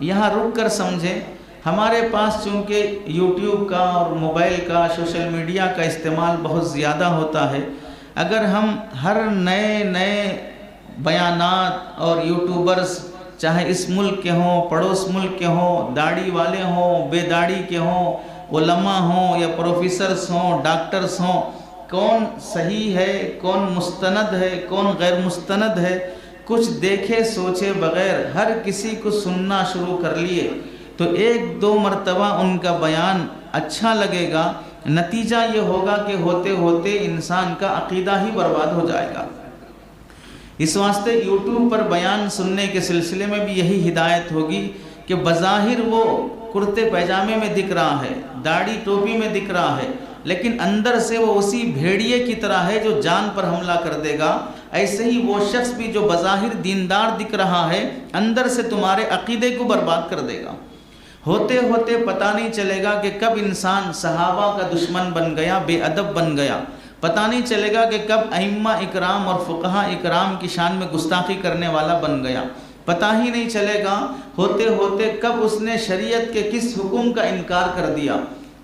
یہاں رک کر سمجھیں۔ ہمارے پاس چونکہ یوٹیوب کا اور موبائل کا سوشل میڈیا کا استعمال بہت زیادہ ہوتا ہے، اگر ہم ہر نئے بیانات اور یوٹیوبرز چاہے اس ملک کے ہوں، پڑوس ملک کے ہوں، داڑھی والے ہوں، بے داڑھی کے ہوں، علماء ہوں یا پروفیسرز ہوں، ڈاکٹرز ہوں، کون صحیح ہے، کون مستند ہے، کون غیر مستند ہے، کچھ دیکھے سوچے بغیر ہر کسی کو سننا شروع کر لیے تو ایک دو مرتبہ ان کا بیان اچھا لگے گا، نتیجہ یہ ہوگا کہ ہوتے ہوتے انسان کا عقیدہ ہی برباد ہو جائے گا۔ اس واسطے یوٹیوب پر بیان سننے کے سلسلے میں بھی یہی ہدایت ہوگی کہ بظاہر وہ کرتے پیجامے میں دکھ رہا ہے، داڑھی ٹوپی میں دکھ رہا ہے، لیکن اندر سے وہ اسی بھیڑیے کی طرح ہے جو جان پر حملہ کر دے گا۔ ایسے ہی وہ شخص بھی جو بظاہر دیندار دکھ رہا ہے، اندر سے تمہارے عقیدے کو برباد کر دے گا۔ ہوتے ہوتے پتہ نہیں چلے گا کہ کب انسان صحابہ کا دشمن بن گیا، بے ادب بن گیا، پتہ نہیں چلے گا کہ کب ائمہ اکرام اور فقہاء اکرام کی شان میں گستاخی کرنے والا بن گیا، پتہ ہی نہیں چلے گا ہوتے ہوتے کب اس نے شریعت کے کس حکم کا انکار کر دیا،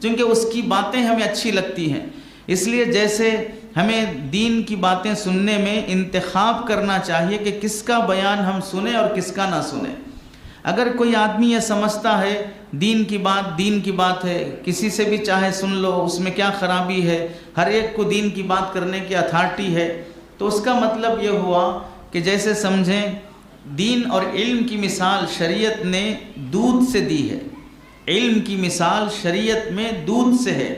چونکہ اس کی باتیں ہمیں اچھی لگتی ہیں۔ اس لیے جیسے ہمیں دین کی باتیں سننے میں انتخاب کرنا چاہیے کہ کس کا بیان ہم سنیں اور کس کا نہ سنیں۔ اگر کوئی آدمی یہ سمجھتا ہے دین کی بات ہے، کسی سے بھی چاہے سن لو، اس میں کیا خرابی ہے، ہر ایک کو دین کی بات کرنے کی اتھارٹی ہے، تو اس کا مطلب یہ ہوا کہ جیسے سمجھیں دین اور علم کی مثال شریعت نے دودھ سے دی ہے، علم کی مثال شریعت میں دودھ سے ہے۔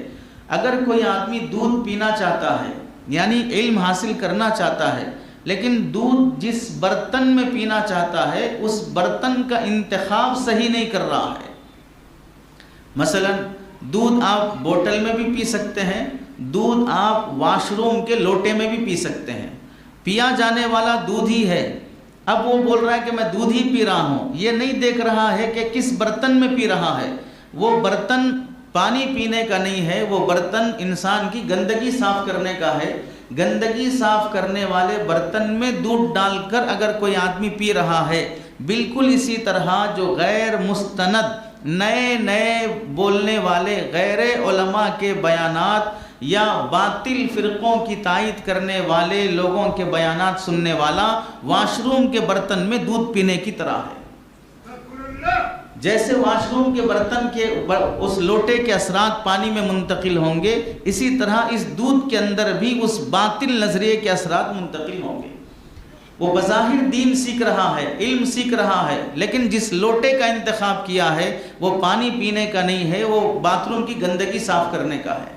اگر کوئی آدمی دودھ پینا چاہتا ہے یعنی علم حاصل کرنا چاہتا ہے، لیکن دودھ جس برتن میں پینا چاہتا ہے اس برتن کا انتخاب صحیح نہیں کر رہا ہے۔ مثلا دودھ آپ بوتل میں بھی پی سکتے ہیں، دودھ آپ واش روم کے لوٹے میں بھی پی سکتے ہیں، پیا جانے والا دودھ ہی ہے۔ اب وہ بول رہا ہے کہ میں دودھ ہی پی رہا ہوں، یہ نہیں دیکھ رہا ہے کہ کس برتن میں پی رہا ہے۔ وہ برتن پانی پینے کا نہیں ہے، وہ برتن انسان کی گندگی صاف کرنے کا ہے۔ گندگی صاف کرنے والے برتن میں دودھ ڈال کر اگر کوئی آدمی پی رہا ہے، بالکل اسی طرح جو غیر مستند نئے بولنے والے غیر علماء کے بیانات یا باطل فرقوں کی تائید کرنے والے لوگوں کے بیانات سننے والا واش روم کے برتن میں دودھ پینے کی طرح ہے۔ جیسے واش روم کے برتن کے اس لوٹے کے اثرات پانی میں منتقل ہوں گے، اسی طرح اس دودھ کے اندر بھی اس باطل نظریے کے اثرات منتقل ہوں گے۔ وہ بظاہر دین سیکھ رہا ہے، علم سیکھ رہا ہے، لیکن جس لوٹے کا انتخاب کیا ہے وہ پانی پینے کا نہیں ہے، وہ باتھ روم کی گندگی صاف کرنے کا ہے۔